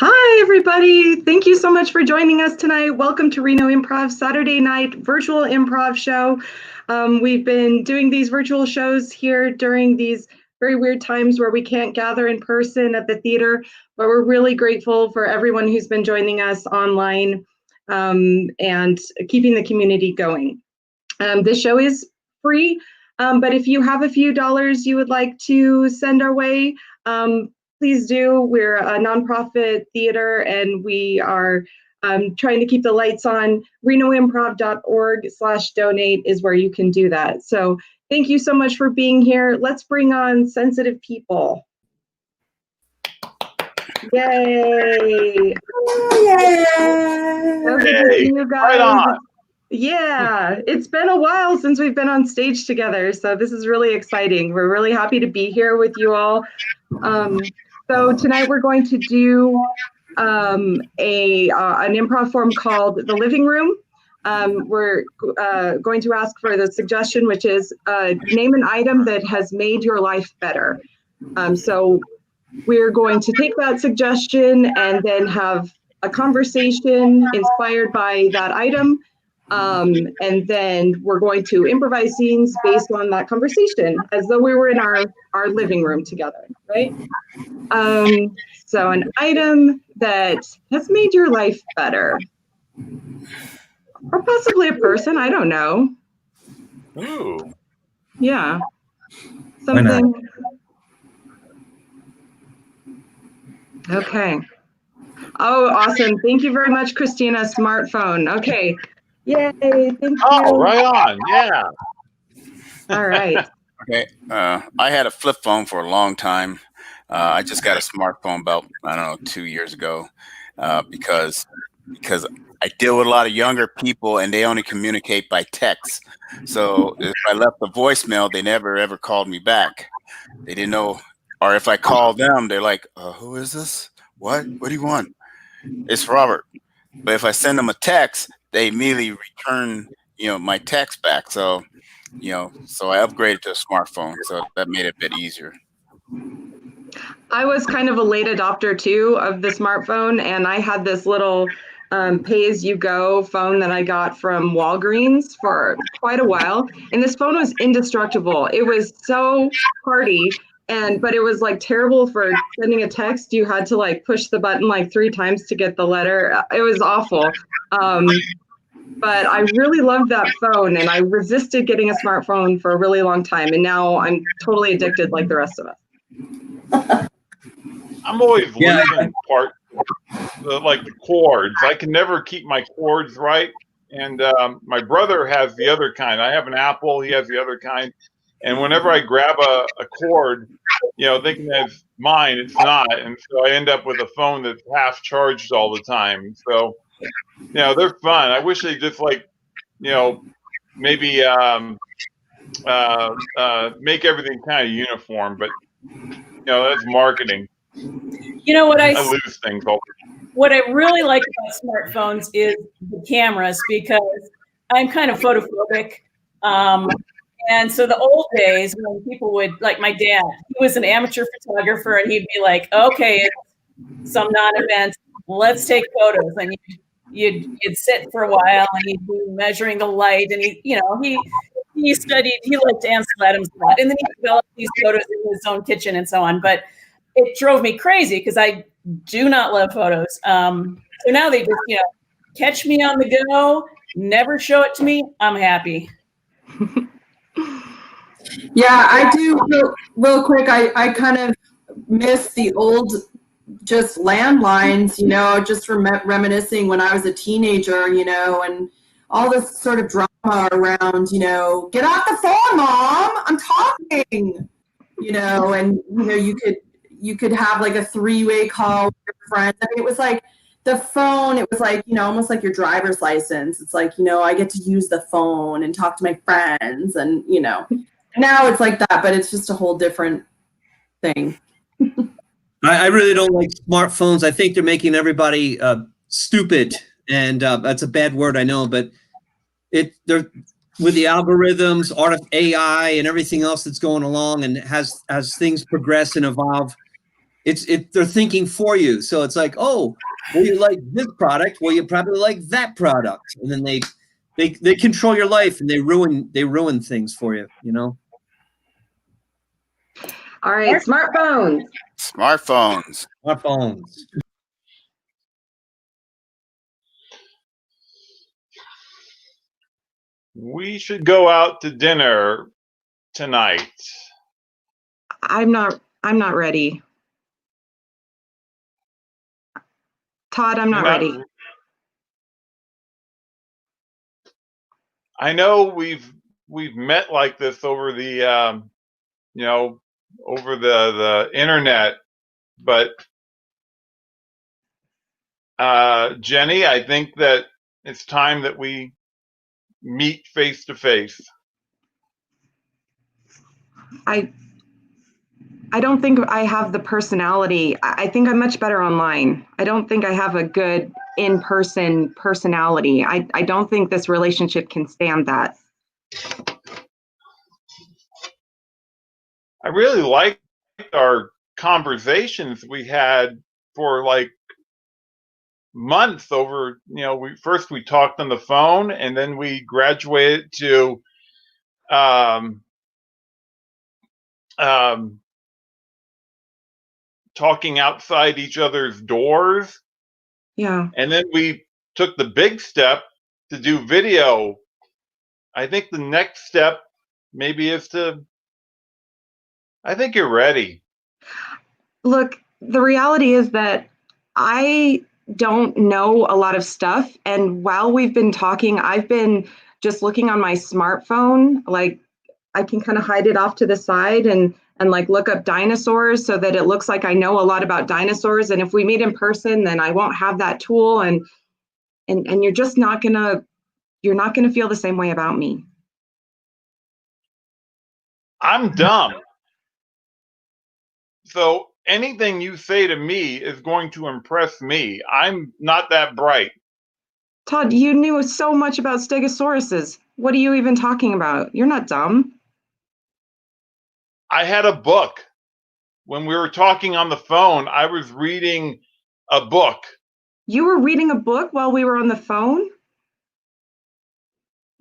Hi, everybody. Thank you so much for joining us tonight. Welcome to Reno Improv Saturday night virtual improv show. We've been doing these virtual shows here during these very weird times where we can't gather in person at the theater, but we're really grateful for everyone who's been joining us online and keeping the community going. This show is free, but if you have a few dollars you would like to send our way, please do. We're a nonprofit theater and we are trying to keep the lights on. renoimprov.org/donate is where you can do that. So thank you so much for being here. Let's bring on sensitive people. Yay! Yay! Okay, you guys. Right on. Yeah, it's been a while since we've been on stage together, so this is really exciting. We're really happy to be here with you all. So tonight we're going to do an improv form called The Living Room. We're going to ask for the suggestion, which is name an item that has made your life better. So we're going to take that suggestion and then have a conversation inspired by that item. And then we're going to improvise scenes based on that conversation as though we were in our living room together, right? So an item that has made your life better. Or possibly a person, I don't know. Ooh. Yeah. Something. Okay. Oh, awesome. Thank you very much, Christina. Smartphone. Okay. Yay. Thank you. Oh, right on. Yeah. All right. Okay. I had a flip phone for a long time. I just got a smartphone about, 2 years ago because I deal with a lot of younger people and they only communicate by text. So if I left a voicemail, they never ever called me back. They didn't know. Or if I call them, they're like, who is this? What do you want? It's Robert. But if I send them a text, they immediately return, my text back. So, so I upgraded to a smartphone. So that made it a bit easier. I was kind of a late adopter too of the smartphone, and I had this little pay-as-you-go phone that I got from Walgreens for quite a while, and this phone was indestructible. It was so hardy, but it was like terrible for sending a text. You had to like push the button like 3 times to get the letter. It was awful. But I really loved that phone, and I resisted getting a smartphone for a really long time, and now I'm totally addicted like the rest of us. I'm always losing like the chords. I can never keep my chords right. And my brother has the other kind. I have an Apple. He has the other kind. And whenever I grab a chord, thinking that's mine, it's not. And so I end up with a phone that's half charged all the time. So, they're fun. I wish they just maybe make everything kind of uniform. But, that's marketing. What I lose things all the time. What I really like about smartphones is the cameras, because I'm kind of photophobic. And so the old days when people would, like my dad, he was an amateur photographer, and he'd be like, okay, it's some non-event, let's take photos. And you'd sit for a while and he'd be measuring the light, and he studied, he liked Ansel Adams a lot, and then he developed these photos in his own kitchen and so on. But it drove me crazy because I do not love photos. So now they just, catch me on the go, never show it to me, I'm happy. Yeah, I do. Real quick, I kind of miss the old just landlines, just reminiscing when I was a teenager, and all this sort of drama around, get off the phone, Mom, I'm talking, and, you could have like a 3-way call with your friends. I mean, it was like the phone, it was like, almost like your driver's license. It's like, I get to use the phone and talk to my friends, and, now it's like that, but it's just a whole different thing. I really don't like smartphones. I think they're making everybody stupid, and that's a bad word, I know, but they're with the algorithms, art of AI, and everything else that's going along, and as things progress and evolve, they're thinking for you. So it's like, oh, well, you like this product, well, you probably like that product, and then they control your life, and they ruin things for you, you know. All right, smartphones. Smartphones. Smartphones. We should go out to dinner tonight. I'm not ready. Todd, I'm not ready. I know we've met like this over the over the internet, but Jenny, I think that it's time that we meet face to face. I don't think I have the personality. I think I'm much better online. I don't think I have a good in-person personality. I don't think this relationship can stand that. I really liked our conversations we had for like months over, we talked on the phone, and then we graduated to talking outside each other's doors. Yeah. And then we took the big step to do video. I think the next step maybe is I think you're ready. Look, the reality is that I don't know a lot of stuff. And while we've been talking, I've been just looking on my smartphone. Like, I can kind of hide it off to the side and like look up dinosaurs so that it looks like I know a lot about dinosaurs. And if we meet in person, then I won't have that tool. And you're just not gonna feel the same way about me. I'm dumb. So anything you say to me is going to impress me. I'm not that bright. Todd, you knew so much about stegosauruses. What are you even talking about? You're not dumb. I had a book. When we were talking on the phone, I was reading a book. You were reading a book while we were on the phone?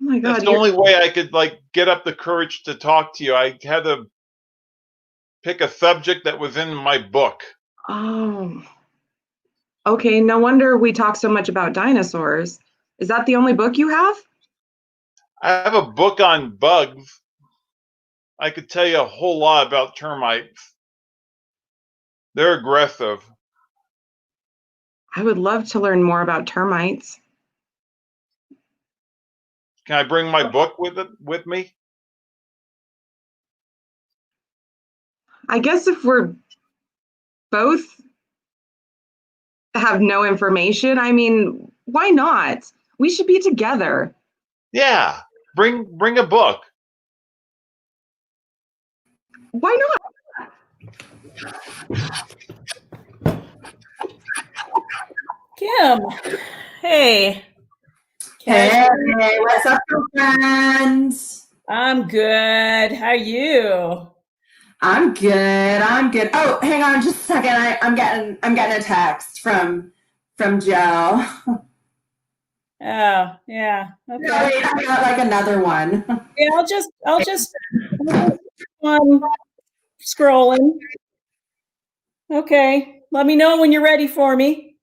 Oh my God. That's the only way I could get up the courage to talk to you. I had to pick a subject that was in my book. Oh. Okay, no wonder we talk so much about dinosaurs. Is that the only book you have? I have a book on bugs. I could tell you a whole lot about termites. They're aggressive. I would love to learn more about termites. Can I bring my book with me? I guess if we're both have no information, I mean, why not? We should be together. Yeah, bring a book. Why not? Kim, hey. Hey, what's up, friends? I'm good. How are you? I'm good. Oh, hang on just a second. I'm getting a text from Joe. Oh, yeah. Okay. No, wait, I got like another one. Yeah, I'll just scrolling. Okay. Let me know when you're ready for me.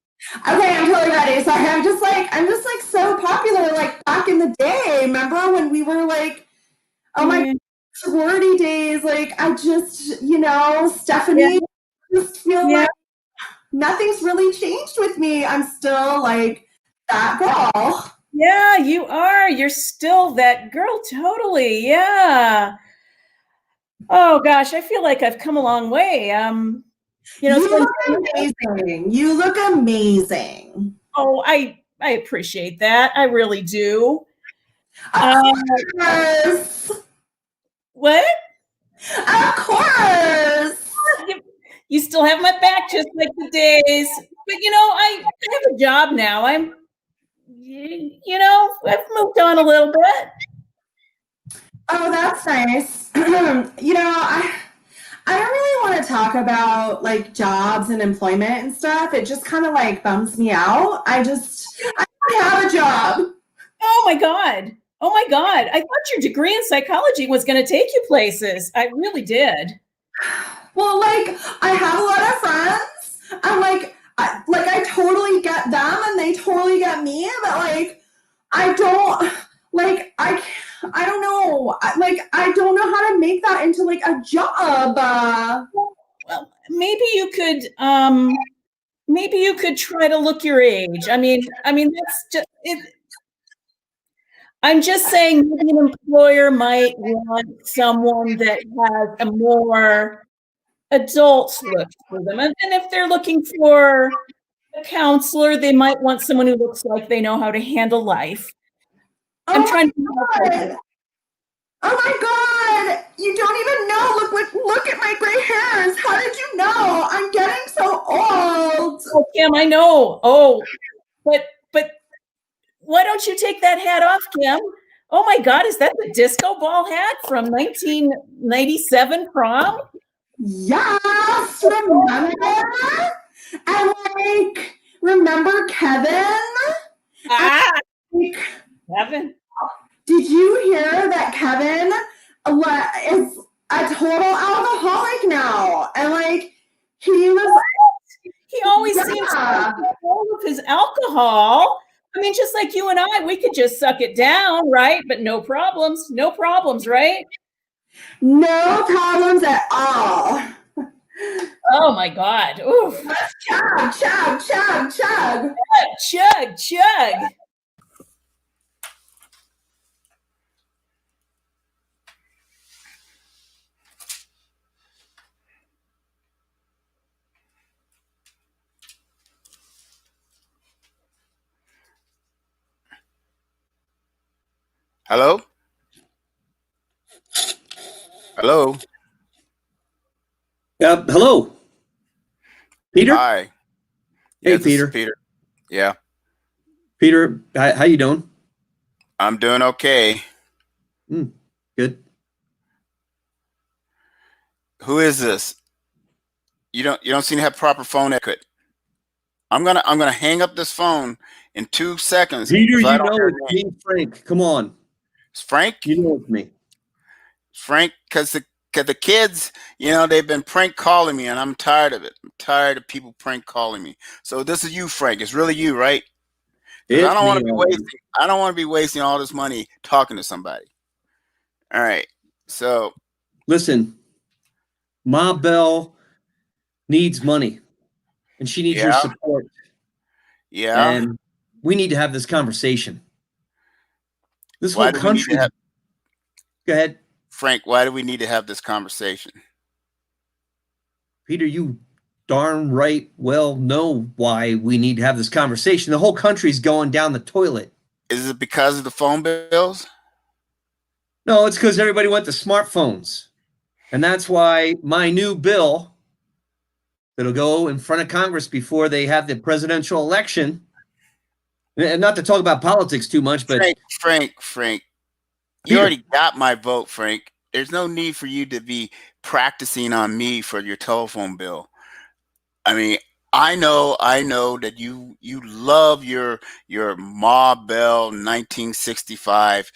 Okay, I'm totally ready. Sorry, I'm just like so popular. Like back in the day, remember when we were like, oh my sorority days? Like I just, Stephanie, just feel like nothing's really changed with me. I'm still like that girl. Yeah, you are. You're still that girl. Totally. Yeah. Oh gosh, I feel like I've come a long way. You look amazing. You look amazing. Oh, I appreciate that. I really do. Yes. What? Of course. You still have my back just like the days. But I have a job now. I've moved on a little bit. Oh, that's nice. I don't really want to talk about like jobs and employment and stuff. It just kind of like bums me out. I don't have a job. Oh my God. Oh my God. I thought your degree in psychology was going to take you places. I really did. Well, like I have a lot of friends. I'm like, I totally get them and they totally get me, but like I don't like I don't know. I don't know how to make that into like a job. Well, maybe you could try to look your age. I mean that's just it. I'm just saying maybe an employer might want someone that has a more adult look for them. And if they're looking for a counselor, they might want someone who looks like they know how to handle life. I'm trying to. Oh my God! You don't even know. Look at my gray hairs. How did you know? I'm getting so old. Oh, Kim, I know. Oh, but why don't you take that hat off, Kim? Oh my God, is that the disco ball hat from 1997 prom? Yes, remember? And like, remember Kevin? Ah, Like, Kevin. did you hear that Kevin is a total alcoholic now? And like, he always seems to control of his alcohol. I mean, just like you and I, we could just suck it down, right? But no problems, right? No problems at all. Oh my God. Oof. Let's chug, chug, chug, chug. Chug, chug. Hello? Hello? Hello, Peter. Hi. Hey, Yes, this is Peter. Peter. Yeah, Peter, how you doing? I'm doing okay. Good. Who is this? You don't seem to have proper phone etiquette. I'm gonna hang up this phone in 2 seconds. Peter, if I you don't know hear it's your name. me, Frank. Come on. It's Frank? You know it's me. Frank, because the kids, they've been prank calling me, and I'm tired of it. I'm tired of people prank calling me. So this is you, Frank. It's really you, right? 'Cause It's I don't want to me, be all right. wasting. I don't want to be wasting all this money talking to somebody. All right. So Listen, Ma Bell needs money, and she needs your Yeah. support. yeah. And we need to have this conversation. This Why whole do we need country. to have Go ahead, Frank? Why do we need to have this conversation? Peter. You darn right well know why we need to have this conversation. The whole country's going down the toilet. Is it because of the phone bills? No, it's because everybody went to smartphones. And that's why my new bill that'll go in front of Congress before they have the presidential election, and not to talk about politics too much, but Frank, you Peter. already got my vote, Frank. There's no need for you to be practicing on me for your telephone bill. I mean, I know that you love your Ma Bell 1965,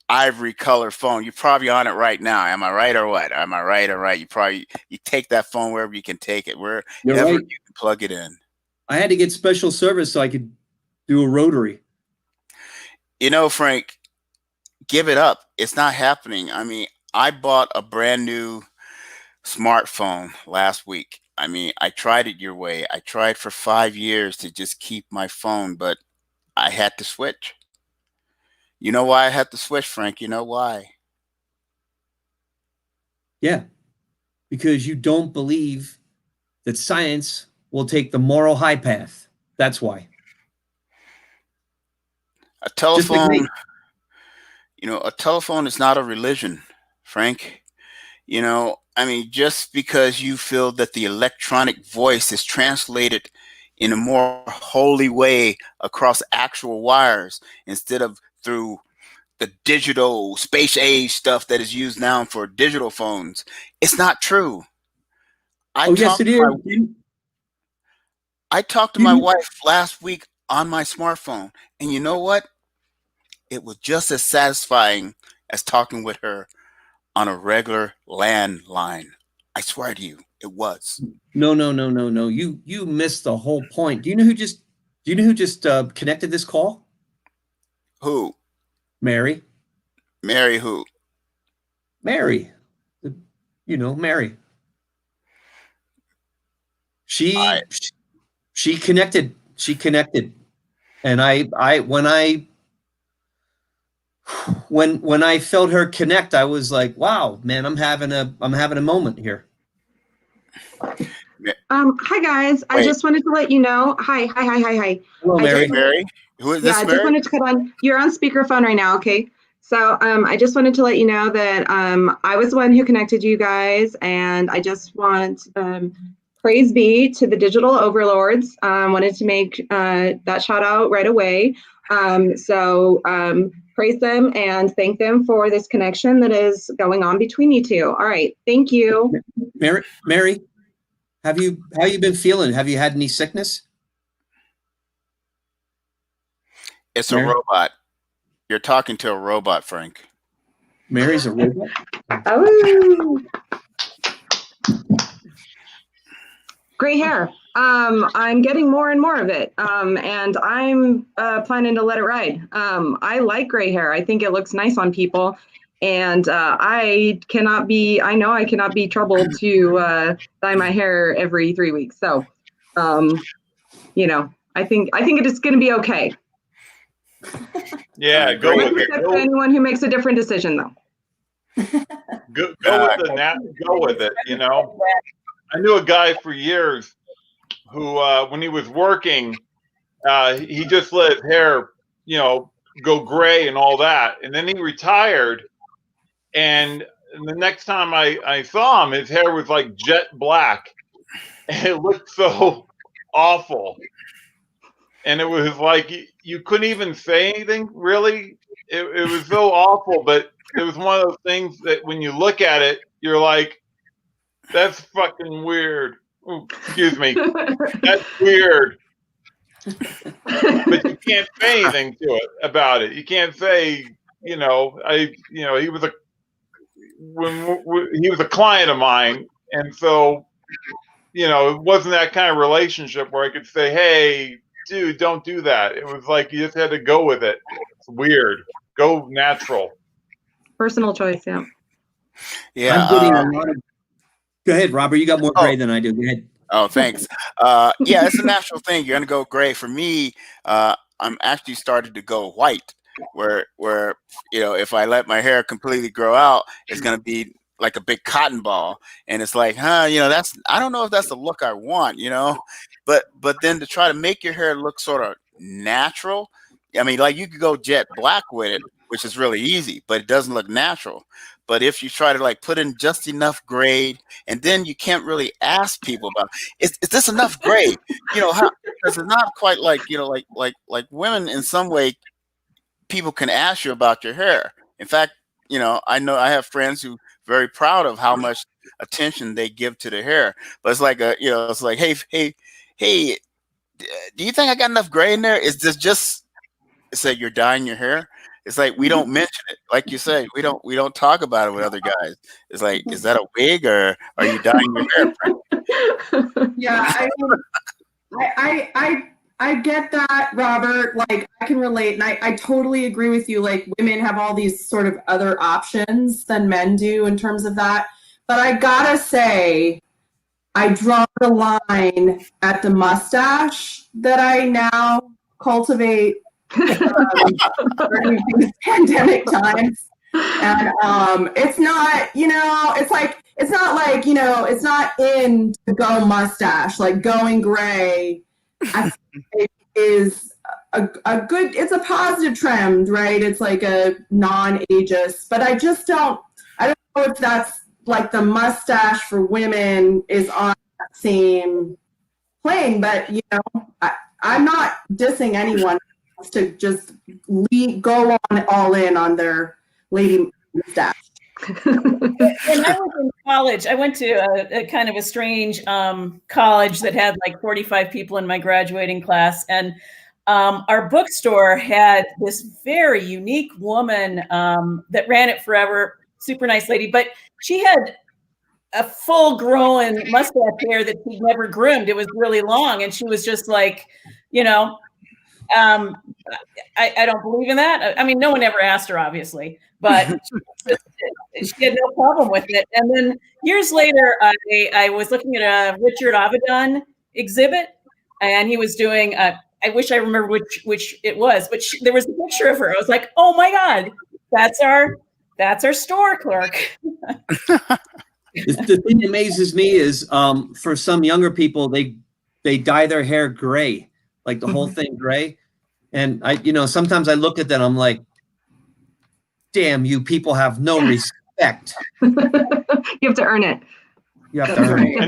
ivory color phone. You're probably on it right now. Am I right or what? Am I right or right? You take that phone wherever you can take it, wherever You're right. you can plug it in. I had to get special service so I could do a rotary. Frank, give it up. It's not happening. I mean, I bought a brand new smartphone last week. I mean, I tried it your way. I tried for 5 years to just keep my phone, but I had to switch. You know why I had to switch, Frank? You know why? Yeah, because you don't believe that science will take the moral high path. That's why. A Just like me. telephone, a telephone is not a religion, Frank. I mean, just because you feel that the electronic voice is translated in a more holy way across actual wires instead of through the digital space age stuff that is used now for digital phones. It's not true. Yes, it is. I talked to my wife last week on my smartphone, and you know what? It was just as satisfying as talking with her on a regular landline. I swear to you, it was. No. You missed the whole point. Do you know who just connected this call? Who? Mary. Mary who? Mary. Mary. She connected. And when I felt her connect, I was like, wow, man, I'm having a moment here. Hi guys. Wait. I just wanted to let you know. Hi. Hello, Mary. Mary? Who is this, I Mary? just wanted to cut on. You're on speakerphone right now, okay? So I just wanted to let you know that I was the one who connected you guys, and I just want praise be to the digital overlords. Wanted to make that shout out right away. So praise them and thank them for this connection that is going on between you two. All right, thank you. Mary, how you been feeling? Have you had any sickness? It's Mary? a robot. You're talking to a robot, Frank. Mary's a robot? Oh. Gray hair. I'm getting more and more of it, and I'm planning to let it ride. I like gray hair. I think it looks nice on people, and I cannot be troubled to dye my hair every 3 weeks. So, I think it is going to be okay. Yeah, go with it. Except for anyone who makes a different decision, though. Go with it. I knew a guy for years who, when he was working, he just let his hair, go gray and all that. And then he retired. And the next time I saw him, his hair was like jet black. And it looked so awful. And it was like you couldn't even say anything, really. It was so awful, but it was one of those things that when you look at it, you're like, that's fucking weird. Ooh, excuse me. That's weird. But you can't say anything to it about it. You can't say, he was a client of mine, and so, it wasn't that kind of relationship where I could say, hey, dude, don't do that. It was like you just had to go with it. It's weird. Go natural. Personal choice, yeah. Yeah. I'm getting a lot of. Go ahead, Robert. You got more gray than I do. Go ahead. Oh, thanks. Yeah, it's a natural thing. You're gonna go gray. For me, I'm actually started to go white. Where if I let my hair completely grow out, it's gonna be like a big cotton ball, and it's like, I don't know if that's the look I want, but then to try to make your hair look sort of natural, I mean, like you could go jet black with it, which is really easy, but it doesn't look natural. But if you try to like put in just enough gray, and then you can't really ask people about, is this enough gray? Because it's not quite like, like women in some way, people can ask you about your hair. In fact, I know I have friends who very proud of how much attention they give to their hair. But it's like it's like, hey, do you think I got enough gray in there? Is this just say you're dyeing your hair? It's like we don't mention it. Like you say, we don't talk about it with other guys. It's like, is that a wig or are you dyeing your hair, Frank? Yeah, I get that, Robert. Like, I can relate, and I totally agree with you. Like, women have all these sort of other options than men do in terms of that. But I gotta say, I draw the line at the mustache that I now cultivate during these pandemic times. And it's not, it's not like, it's not in to go mustache, like going gray. I think it is a good, it's a positive trend, right? It's like a non-ageist, but I don't know if that's like the mustache for women is on that same plane, but I'm not dissing anyone to just go on all in on their lady mustache. When I was in college, I went to a kind of a strange college that had like 45 people in my graduating class. And our bookstore had this very unique woman that ran it forever, super nice lady, but she had a full grown mustache hair that she'd never groomed. It was really long. And she was just like, you know, I don't believe in that. I mean, no one ever asked her, obviously, but she had no problem with it. And then years later, I was looking at a Richard Avedon exhibit, and he was doing, I wish I remember which it was, but there was a picture of her. I was like, oh my God, that's our store clerk. The thing that amazes me is for some younger people, they dye their hair gray, like the whole thing gray. And sometimes I look at that, I'm like, damn, you people have no respect. You have to earn it. You have to earn it. I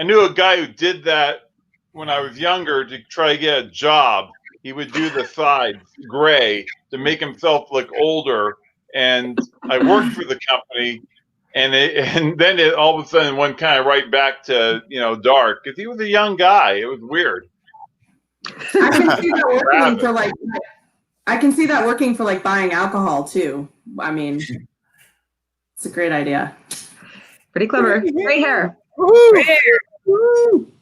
knew a guy who did that when I was younger to try to get a job. He would do the sides gray to make himself look older. And I worked for the company, and then it all of a sudden went kind of right back to dark because he was a young guy. It was weird. I can see that working for like buying alcohol too. I mean, it's a great idea. Pretty clever. Great hair. Great hair. Woo!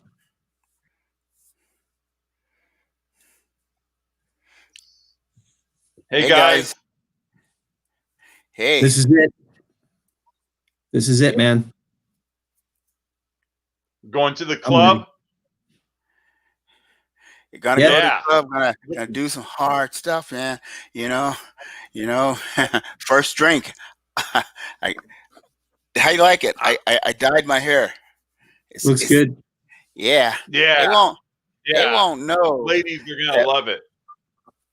Hey guys. Hey. This is it. This is it, man. Going to the club? You're gonna go to the club, gonna do some hard stuff, man. First drink. How you like it? I dyed my hair. Looks good. Yeah. Yeah. They won't know. Ladies are gonna love it.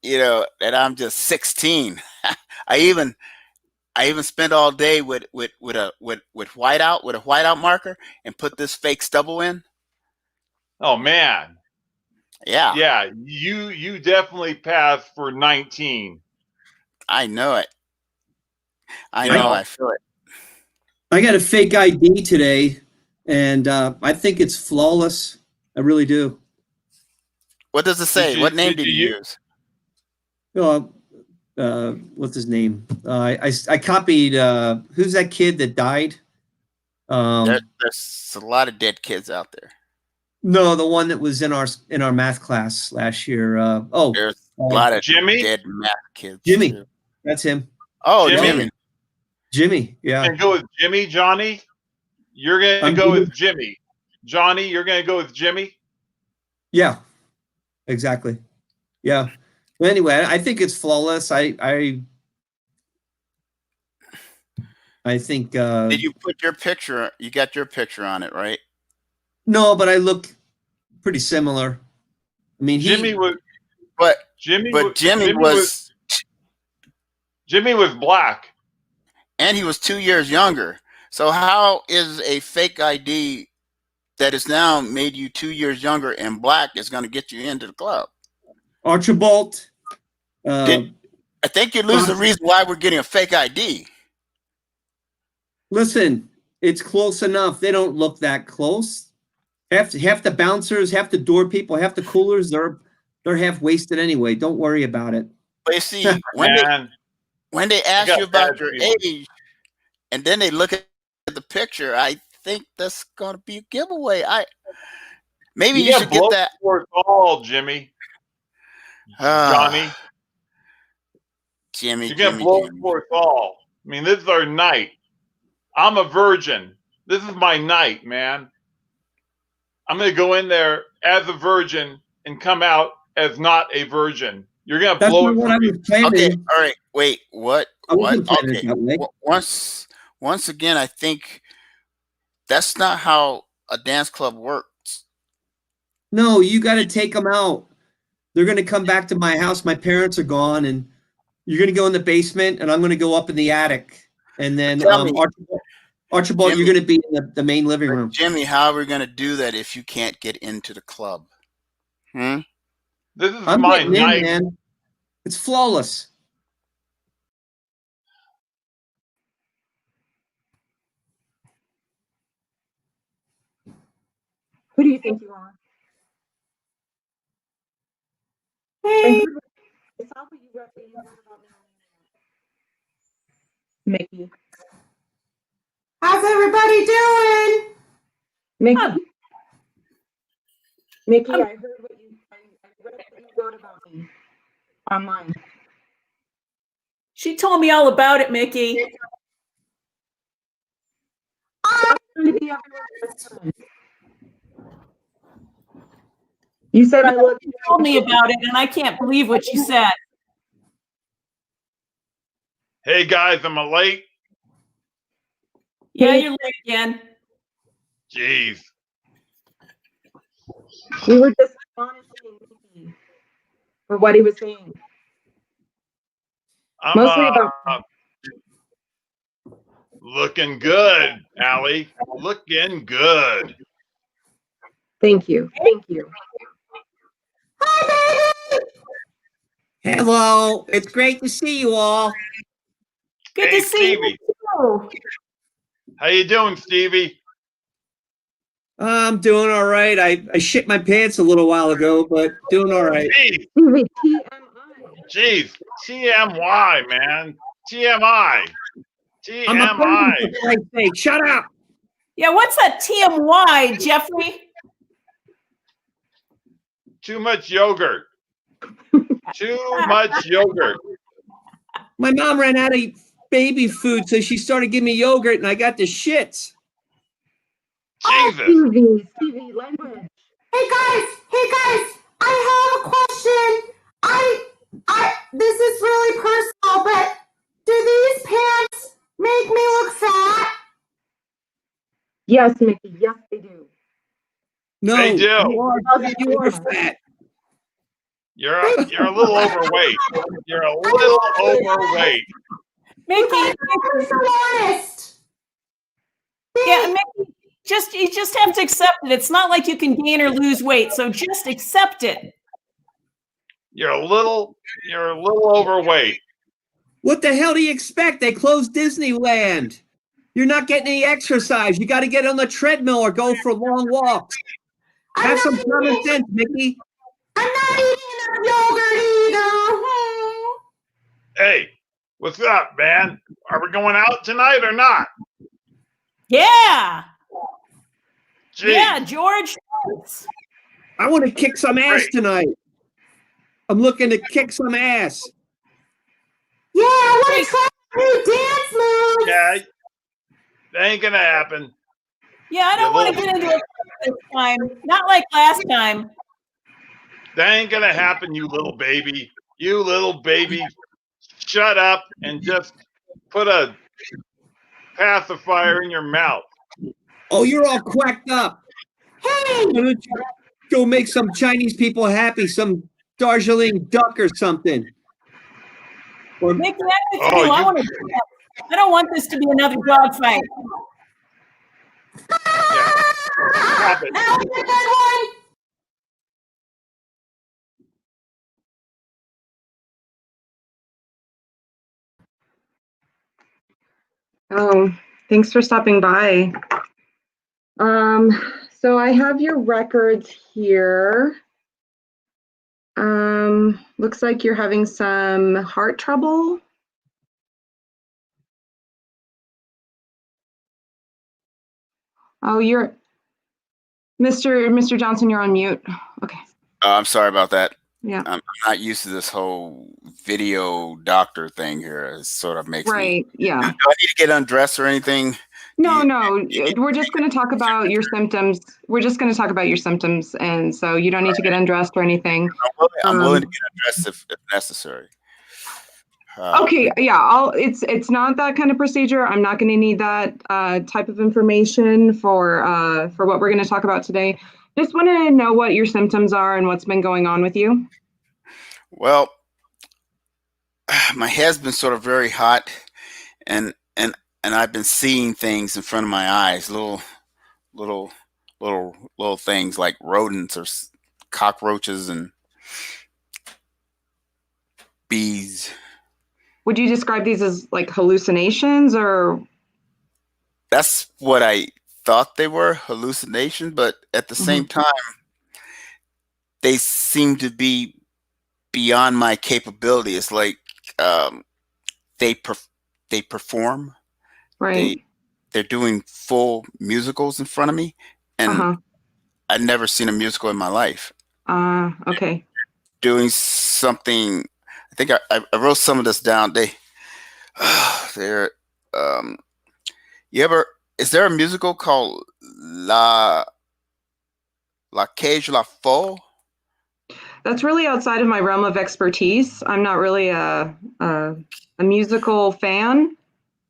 That I'm just 16. I even spent all day with a whiteout marker and put this fake stubble in. Oh man. Yeah. Yeah. You definitely passed for 19. I know it. I know. I feel it. I got a fake ID today, and I think it's flawless. I really do. What does it say? What name did you use? What's his name? I copied. Who's that kid that died? There's a lot of dead kids out there. No, the one that was in our math class last year. There's a lot of Jimmy? dead math kids. Jimmy, too. that's him. Oh, Jimmy. Jimmy, yeah. You're gonna go with Jimmy, Johnny? You're gonna go with Jimmy. Johnny, you're gonna go with Jimmy? Yeah, exactly. Yeah. Well, anyway, I think it's flawless. I think. Did you put your picture? You got your picture on it, right? No, but I look pretty similar. I mean, Jimmy was black. And he was 2 years younger. So how is a fake ID that has now made you 2 years younger and black is going to get you into the club? Archibald. I think you lose the reason why we're getting a fake ID. Listen, it's close enough. They don't look that close. Half the bouncers, half the door people, half the coolers, they're half wasted anyway. Don't worry about it. But you see, when they ask you about your age, and then they look at the picture, I think that's going to be a giveaway. Maybe you should get that. For us all, Jimmy. Johnny. Jimmy. You're going to blow it for us all. I mean, this is our night. I'm a virgin. This is my night, man. I'm going to go in there as a virgin and come out as not a virgin. You're going to blow it for me. Okay, all right. Wait, what? Okay. Once again, I think that's not how a dance club works. No, you got to take them out. They're going to come back to my house. My parents are gone, and you're going to go in the basement, and I'm going to go up in the attic. And then Archibald, Jimmy, you're going to be in the main living room. Jimmy, how are we going to do that if you can't get into the club? This is I'm my getting in, night. man. It's flawless. Who do you think you are? Hey, I saw what you wrote about me. Mickey. how's everybody doing? Mickey. Mickey, Um, I heard what I read what you wrote about me online. She told me all about it, Mickey. I'm trying to be everyone's friend. You said I look. She told me about it, and I can't believe what she said. Hey guys, am I late? Yeah, you're late again. Jeez. We were just honestly Mickey for what he was saying. I'm Mostly about looking good, Allie. Looking good. thank you. Thank you. Hello. It's great to see you all. Good Hey, to see Stevie. you too. How you doing, Stevie? I'm doing all right. I shit my pants a little while ago, but doing all right. Jeez, Stevie, TMI. jeez. TMY, man. TMI. I'm a TMI. baby, for Christ's sake. Shut up. Yeah, what's that TMY, Jeffrey? Too much yogurt. Too much yogurt. My mom ran out of baby food, so she started giving me yogurt, and I got the shits. Jesus. Stevie, language. Hey guys, I have a question. This is really personal, but do these pants make me look fat? Yes, Mickey. Yes, they do. No, They do. you are fat. You're a little overweight. You're a little overweight. Mickey, I'm so honest. yeah, Mickey, you just have to accept it. It's not like you can gain or lose weight, so just accept it. You're a little overweight. What the hell do you expect? They closed Disneyland. You're not getting any exercise. You got to get on the treadmill or go for long walks. Have some common sense, Mickey. I'm not eating enough yogurt either. Hey, what's up, man? Are we going out tonight or not? Yeah. Jeez. Yeah, George. I want to kick some ass Great. tonight. I'm looking to kick some ass. Yeah, I want to try new dance moves. Yeah, that ain't gonna happen. Yeah, I don't want to get into it this time. Not like last time. That ain't gonna happen, you little baby. You little baby. Shut up and just put a pacifier in your mouth. Oh, you're all quacked up. Hey, Why don't you go make some Chinese people happy, some Darjeeling duck or something? Or Mickey, I'm with Oh, you. you- I don't want this to be another dog fight. Yeah. Stop it. that was a good one. Oh, thanks for stopping by. So I have your records here. Looks like you're having some heart trouble. Oh, you're Mr. Johnson, you're on mute. Okay. I'm sorry about that. Yeah. I'm not used to this whole video doctor thing here. It sort of makes me. Right. Yeah. Do I need to get undressed or anything? No, we're just going to talk about your symptoms. We're just going to talk about your symptoms, and so you don't need to get undressed or anything. I'm willing to get undressed if necessary. Okay, yeah, it's not that kind of procedure. I'm not going to need that type of information for what we're going to talk about today. Just want to know what your symptoms are and what's been going on with you. Well, my head's been sort of very hot, and I've been seeing things in front of my eyes, little things like rodents or cockroaches, and bees. Would you describe these as like hallucinations or? That's what I thought they were, hallucinations, but at the same time, they seem to be beyond my capability. It's like they perform. Right. They're doing full musicals in front of me, and Uh-huh. I'd never seen a musical in my life. Okay. Doing something. I think I wrote some of this down. They're is there a musical called La Cage La Folle? That's really outside of my realm of expertise. I'm not really a musical fan.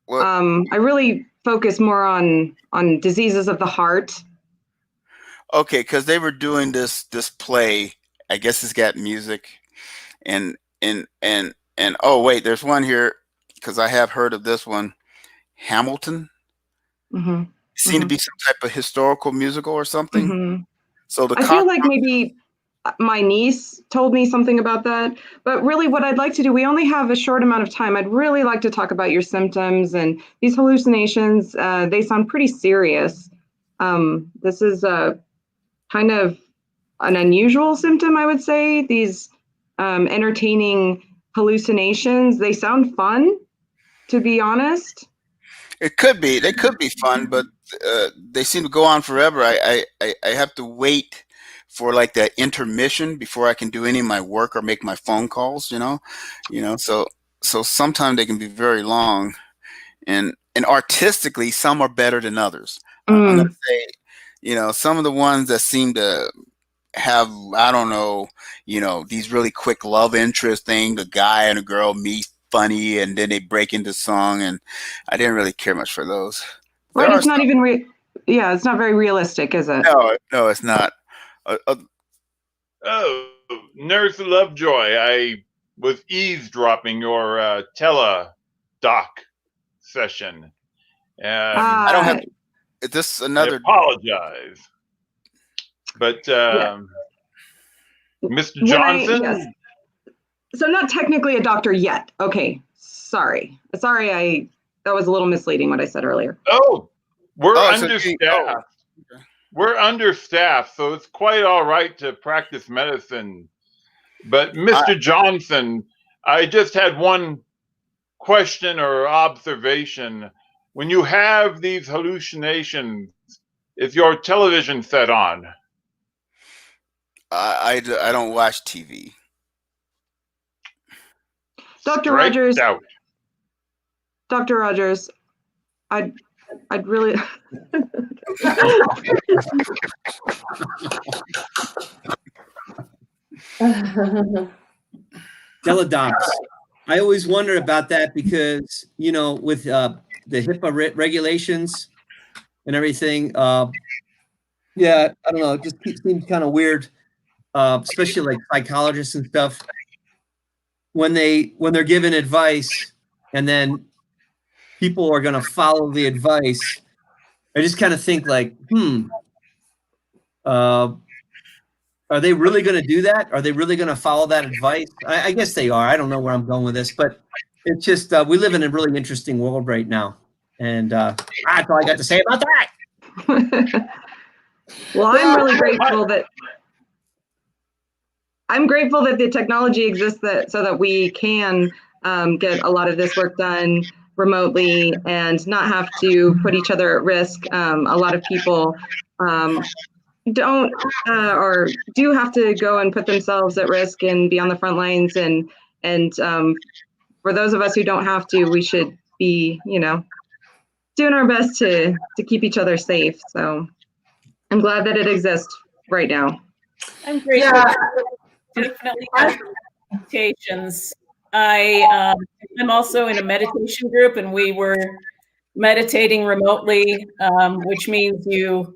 What? I really focus more on diseases of the heart. Okay, because they were doing this play. I guess it's got music, and oh wait, there's one here because I have heard of this one, Hamilton. Mm-hmm. Seemed to be some type of historical musical or something. Mm-hmm. So I feel like maybe my niece told me something about that, but really what I'd like to do, we only have a short amount of time. I'd really like to talk about your symptoms and these hallucinations. They sound pretty serious. This is a kind of an unusual symptom, I would say. These entertaining hallucinations, they sound fun, to be honest. It could be. They could be fun, but they seem to go on forever. I have to wait for like that intermission before I can do any of my work or make my phone calls. So sometimes they can be very long, and artistically, some are better than others. I'm gonna say, some of the ones that seem to have, I don't know, these really quick love interest thing, a guy and a girl meet funny and then they break into song, and I didn't really care much for those. Right, it's not even it's not very realistic, is it? No, it's not. Nurse Lovejoy, I was eavesdropping your teledoc session. I don't have. Is this another? I apologize, but Mr. Johnson. Yes. So not technically a doctor yet. Okay, sorry. That was a little misleading what I said earlier. Oh, we're understaffed. We're understaffed, so it's quite all right to practice medicine. But Mr. Johnson, I just had one question or observation. When you have these hallucinations, is your television set on? I don't watch TV. Dr. Rogers. Dr. Rogers, I'd really. Teledocs. I always wonder about that because, with the HIPAA regulations and everything, I don't know, it just seems kind of weird, especially like psychologists and stuff. When they're given advice and then people are going to follow the advice, I just kind of think like, are they really going to do that? Are they really going to follow that advice? I guess they are. I don't know where I'm going with this, but it's just we live in a really interesting world right now. And that's all I got to say about that. Well, I'm really grateful that the technology exists so that we can get a lot of this work done remotely and not have to put each other at risk. A lot of people don't or do have to go and put themselves at risk and be on the front lines. And for those of us who don't have to, we should be, doing our best to keep each other safe. So I'm glad that it exists right now. I'm grateful. Yeah. Definitely meditations. I'm also in a meditation group, and we were meditating remotely, which means you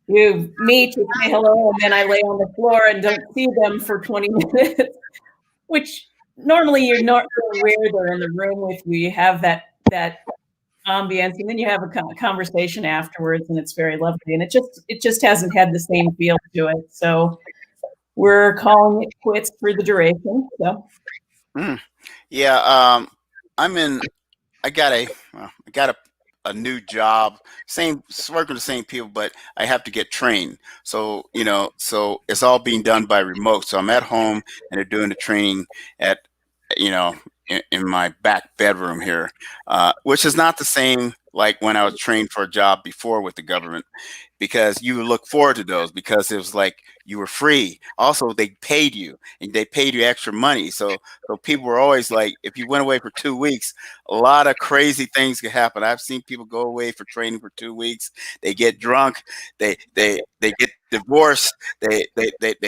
meet, you say hello, and then I lay on the floor and don't see them for 20 minutes, which normally you're not really aware they're in the room with you. You have that ambience, and then you have a conversation afterwards, and it's very lovely. And it just hasn't had the same feel to it. So we're calling it quits for the duration. So Yeah, I got a new job, working with the same people, but I have to get trained. So, so it's all being done by remote. So I'm at home and they're doing the training at, you know, in my back bedroom here, which is not the same like when I was trained for a job before with the government, because you look forward to those because it was like you were free. Also, they paid you and they paid you extra money. So people were always like, if you went away for 2 weeks, a lot of crazy things could happen. I've seen people go away for training for 2 weeks. They get drunk. They get divorced. They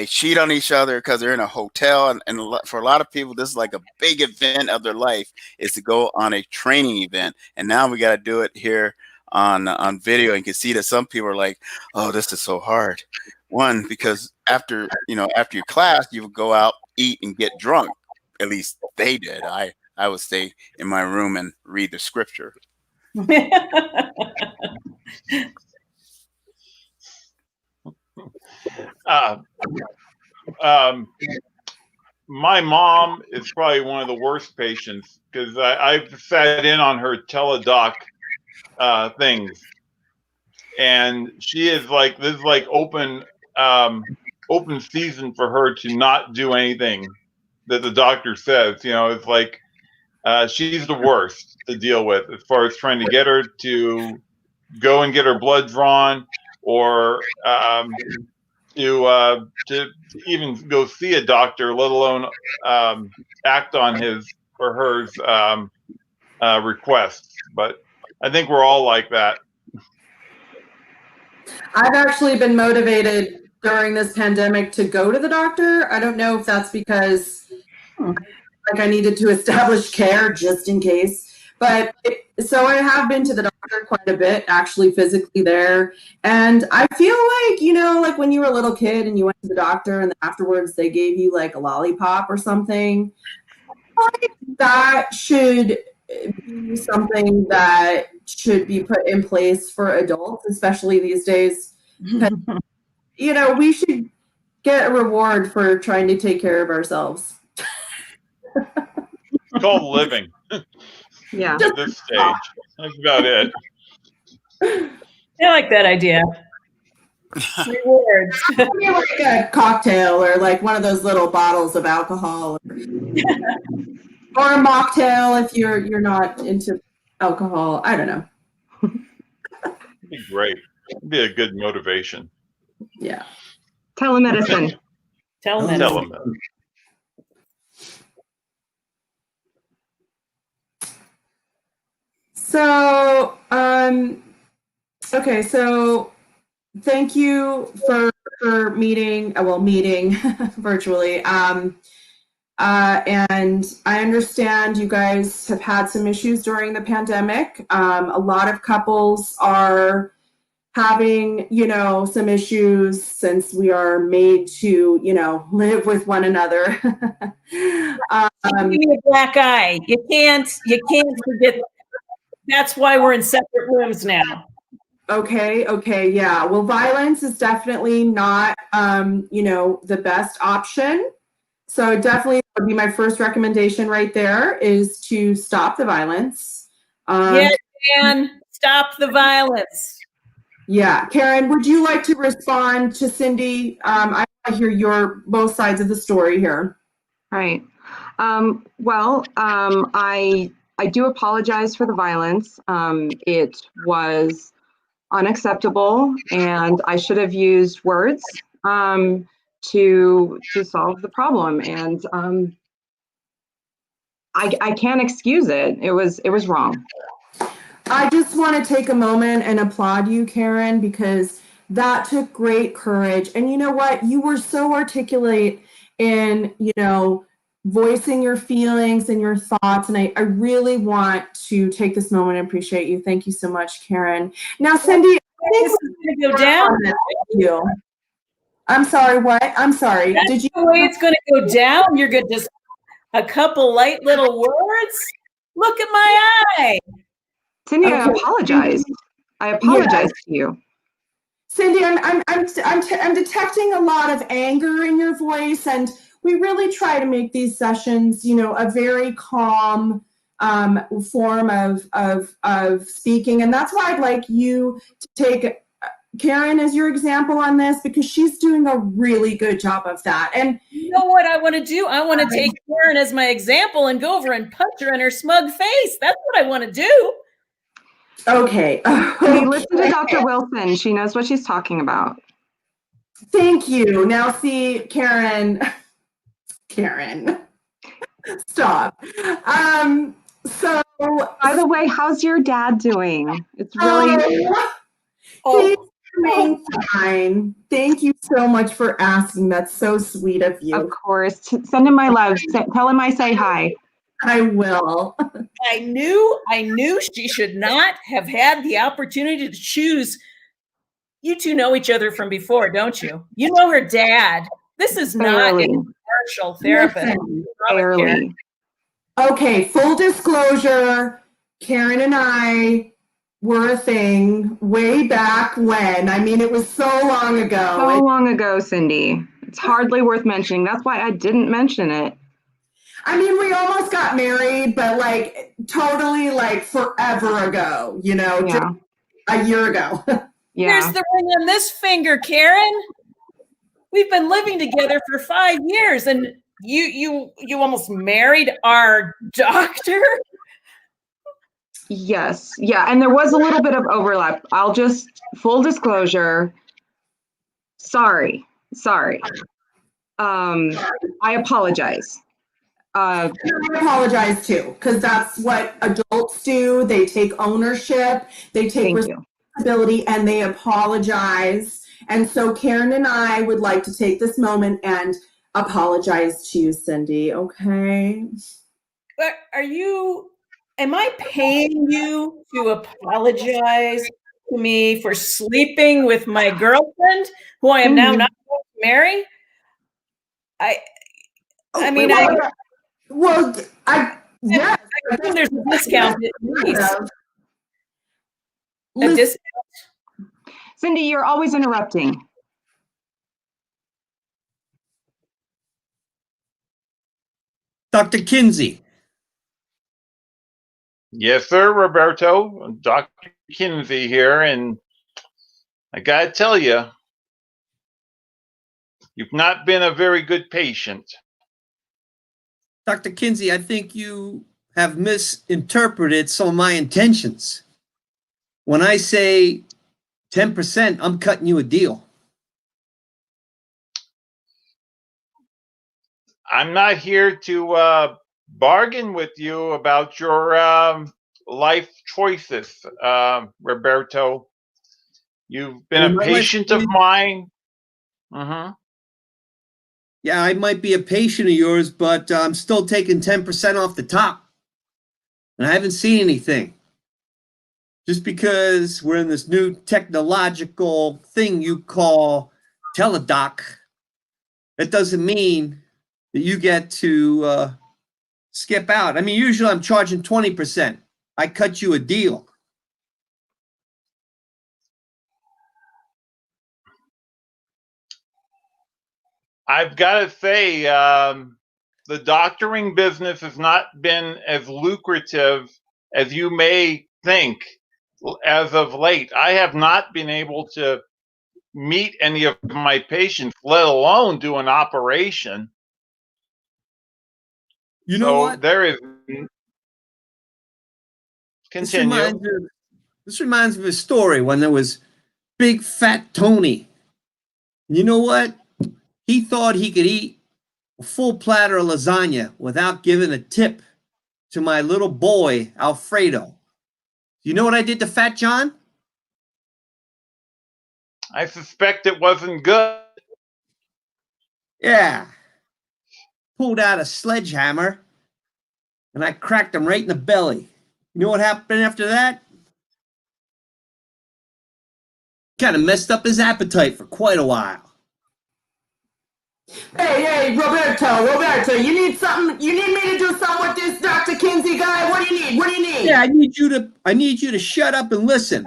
cheat on each other because they're in a hotel. And for a lot of people, this is like a big event of their life, is to go on a training event. And now we got to do it here on video, and you can see that some people are like, oh, this is so hard. One, because after your class, you would go out, eat, and get drunk. At least they did. I would stay in my room and read the scripture. My mom is probably one of the worst patients because I've sat in on her teledoc things, and she is like, this is like open season for her to not do anything that the doctor says. It's like she's the worst to deal with as far as trying to get her to go and get her blood drawn, or to even go see a doctor, let alone act on his or hers requests. But I think we're all like that. I've actually been motivated during this pandemic to go to the doctor. I don't know if that's because I needed to establish care just in case. But so I have been to the doctor quite a bit, actually physically there. And I feel like, like when you were a little kid and you went to the doctor and afterwards they gave you like a lollipop or something, that should be something that should be put in place for adults, especially these days. We should get a reward for trying to take care of ourselves. It's called living. Yeah. At this stage, that's about it. I like that idea. Rewards. Maybe like a cocktail or like one of those little bottles of alcohol, or a mocktail if you're not into alcohol. I don't know. It'd be great. It'd be a good motivation. Yeah. Telemedicine. Telemedicine. So, okay, so thank you for meeting virtually. And I understand you guys have had some issues during the pandemic. A lot of couples are having, some issues since we are made to, live with one another. Give me a black eye. You can't forget. That's why we're in separate rooms now. Okay, yeah. Well, violence is definitely not, the best option. So definitely would be my first recommendation right there, is to stop the violence. Karen, stop the violence. Yeah, Karen, would you like to respond to Cindy? I want to hear both sides of the story here. Right. I do apologize for the violence. It was unacceptable, and I should have used words to solve the problem. And I can't excuse it. It was wrong. I just want to take a moment and applaud you, Karen, because that took great courage. And you know what? You were so articulate in, voicing your feelings and your thoughts. And I really want to take this moment and appreciate you. Thank you so much, Karen. Now, Cindy, I think we're going to go down. You. I'm sorry, what? I'm sorry. That's the way it's going to go down. You're going to just a couple light little words. Look at my eye. Cindy, okay. I apologize. To you. Cindy, I'm detecting a lot of anger in your voice, and we really try to make these sessions, a very calm form of speaking. And that's why I'd like you to take Karen as your example on this, because she's doing a really good job of that. And you know what I want to do? I want to take Karen as my example and go over and punch her in her smug face. That's what I want to do. Okay. Listen to Dr. Wilson. She knows what she's talking about. Thank you. Now see, Karen, stop. So, by the way, how's your dad doing? It's really... He's doing fine. Thank you so much for asking. That's so sweet of you. Of course. Send him my love. Tell him I say hi. I will. I knew she should not have had the opportunity to choose. You two know each other from before, don't you? You know her dad. This is not a commercial therapist. Barely. Okay, full disclosure, Karen and I were a thing way back when. I mean, it was so long ago. So long ago, Cindy. It's hardly worth mentioning. That's why I didn't mention it. I mean, we almost got married, but like totally like forever ago, just a year ago. Yeah. Here's the ring on this finger, Karen. We've been living together for 5 years, and you almost married our doctor. Yes. Yeah. And there was a little bit of overlap. I'll just, full disclosure. Sorry. I apologize. I apologize too, because that's what adults do. They take ownership, they take responsibility, and they apologize. And so Karen and I would like to take this moment and apologize to you, Cindy, okay? But am I paying you to apologize to me for sleeping with my girlfriend, who I am now not going to marry? Yes. I think there's a discount at least. A discount. Cindy, you're always interrupting. Dr. Kinsey. Yes, sir, Roberto. Dr. Kinsey here, and I gotta tell you, you've not been a very good patient. Dr. Kinsey, I think you have misinterpreted some of my intentions. When I say 10%, I'm cutting you a deal. I'm not here to bargain with you about your life choices, Roberto. You've been a patient of mine. Mm-hmm. Yeah, I might be a patient of yours, but I'm still taking 10% off the top. And I haven't seen anything. Just because we're in this new technological thing you call teledoc, that doesn't mean that you get to skip out. I mean, usually I'm charging 20%. I cut you a deal. I've got to say, the doctoring business has not been as lucrative as you may think as of late. I have not been able to meet any of my patients, let alone do an operation. You know what? There is... Continue. This reminds me of a story when there was Big Fat Tony. You know what? He thought he could eat a full platter of lasagna without giving a tip to my little boy, Alfredo. You know what I did to Fat John? I suspect it wasn't good. Yeah. Pulled out a sledgehammer and I cracked him right in the belly. You know what happened after that? Kind of messed up his appetite for quite a while. Hey, Roberto, you need something? You need me to do something with this Dr. Kinsey guy? What do you need? Yeah, I need you to shut up and listen.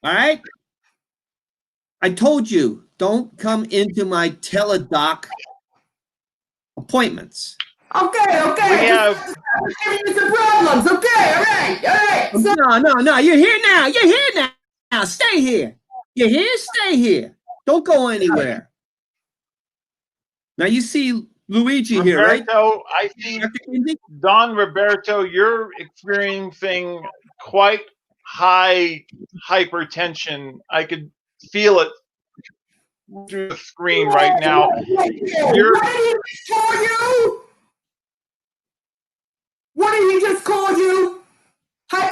All right? I told you, don't come into my teledoc appointments. Okay. We have Some problems. Okay. All right. So, No. You're here now. You're here now. Stay here. You're here. Stay here. Don't go anywhere. Now you see Luigi here, right? Roberto. I see Dr. Kinsey? Don Roberto. You're experiencing quite high hypertension. I could feel it through the screen right now. what did he just call you? What did he just call you?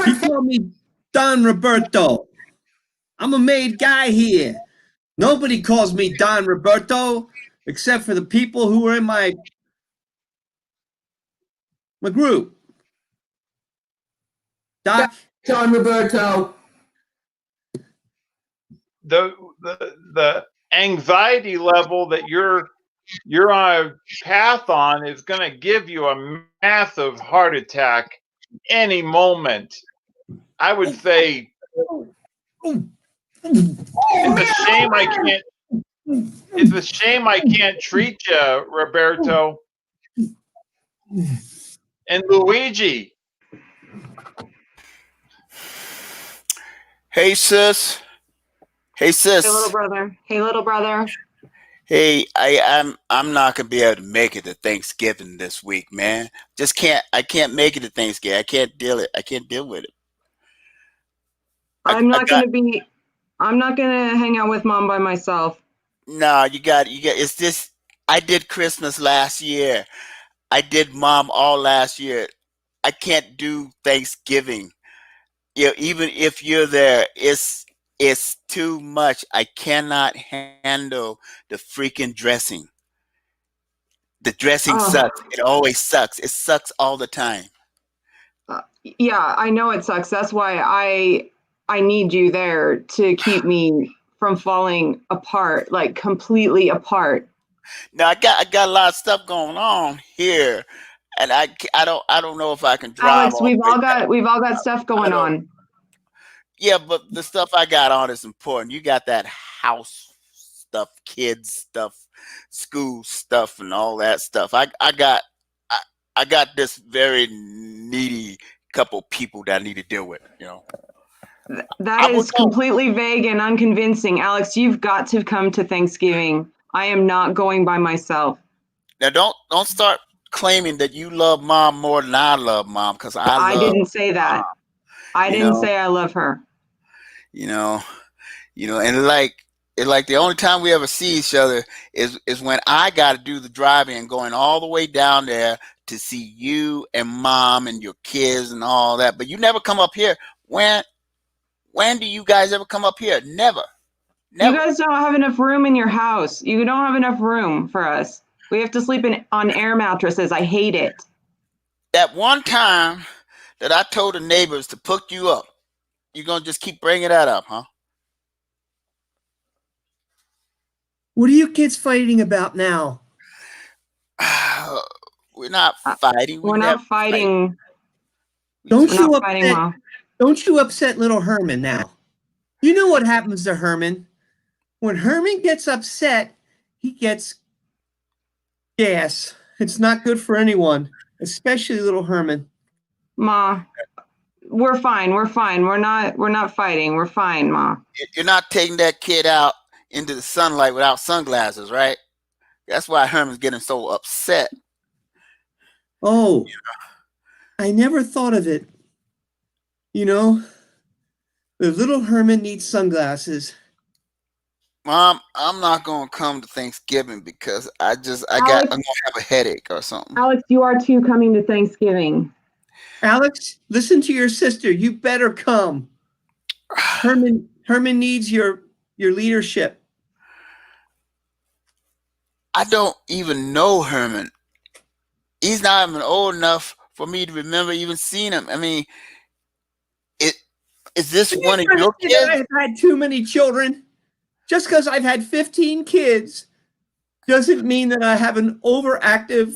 He called me Don Roberto. I'm a made guy here. Nobody calls me Don Roberto except for the people who are in my group. Doc, John Roberto. The anxiety level that you're on a path on is going to give you a massive heart attack any moment. I would say it's a shame I can't treat you, Roberto. And Luigi. Hey, sis. Hey, sis. Hey, little brother. Hey, little brother. Hey, I'm not gonna be able to make it to Thanksgiving this week, man. I can't make it to Thanksgiving. I can't deal with it. I'm not gonna hang out with mom by myself. No, you got it's this. I did Christmas last year. I did mom all last year. I can't do Thanksgiving. Even if you're there, it's too much. I cannot handle the freaking dressing. The dressing sucks. It always sucks. It sucks all the time. Yeah, I know it sucks. That's why I need you there to keep me from falling apart, like completely apart. Now I got a lot of stuff going on here, and I don't know if I can drive. Alex, we've all got stuff going on. Yeah, but the stuff I got on is important. You got that house stuff, kids stuff, school stuff, and all that stuff. I got this very needy couple people that I need to deal with. That is completely vague and unconvincing. Alex, you've got to come to Thanksgiving. I am not going by myself. Now don't start claiming that you love mom more than I love mom, because I didn't say that. I didn't say I love her. And like the only time we ever see each other is when I got to do the driving and going all the way down there to see you and mom and your kids and all that. But you never come up here. When do you guys ever come up here? Never. You guys don't have enough room in your house. You don't have enough room for us. We have to sleep on air mattresses. I hate it. That one time that I told the neighbors to put you up, you're going to just keep bringing that up, huh? What are you kids fighting about now? We're not fighting. We're not fighting. Don't you upset little Herman now. You know what happens to Herman? When Herman gets upset, he gets gas. It's not good for anyone, especially little Herman. Ma, we're fine. We're fine. We're not fighting. We're fine, Ma. You're not taking that kid out into the sunlight without sunglasses, right? That's why Herman's getting so upset. Oh, I never thought of it. The little Herman needs sunglasses. Mom, I'm not going to come to Thanksgiving because I'm going to have a headache or something. Alex, you are too coming to Thanksgiving. Alex, listen to your sister. You better come. Herman needs your leadership. I don't even know Herman. He's not even old enough for me to remember even seeing him. I mean, is this one of your kids? I've had too many children. Just because I've had 15 kids doesn't mean that I have an overactive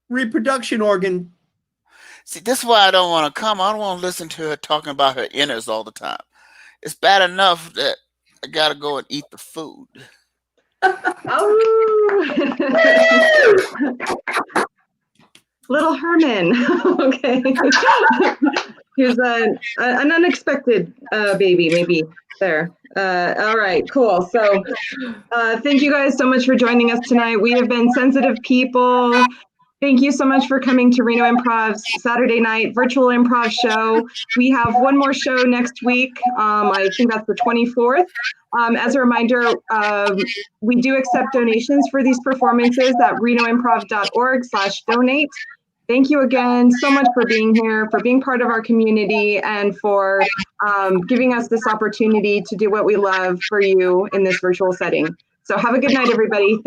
reproduction organ. See, this is why I don't want to come. I don't want to listen to her talking about her innards all the time. It's bad enough that I got to go and eat the food. Oh. Little Herman. Okay. Here's an unexpected baby, maybe there. All right, cool. So thank you guys so much for joining us tonight. We have been Sensitive People. Thank you so much for coming to Reno Improv's Saturday night virtual improv show. We have one more show next week. I think that's the 24th. As a reminder, we do accept donations for these performances at renoimprov.org/donate. Thank you again so much for being here, for being part of our community, and for giving us this opportunity to do what we love for you in this virtual setting. So have a good night, everybody.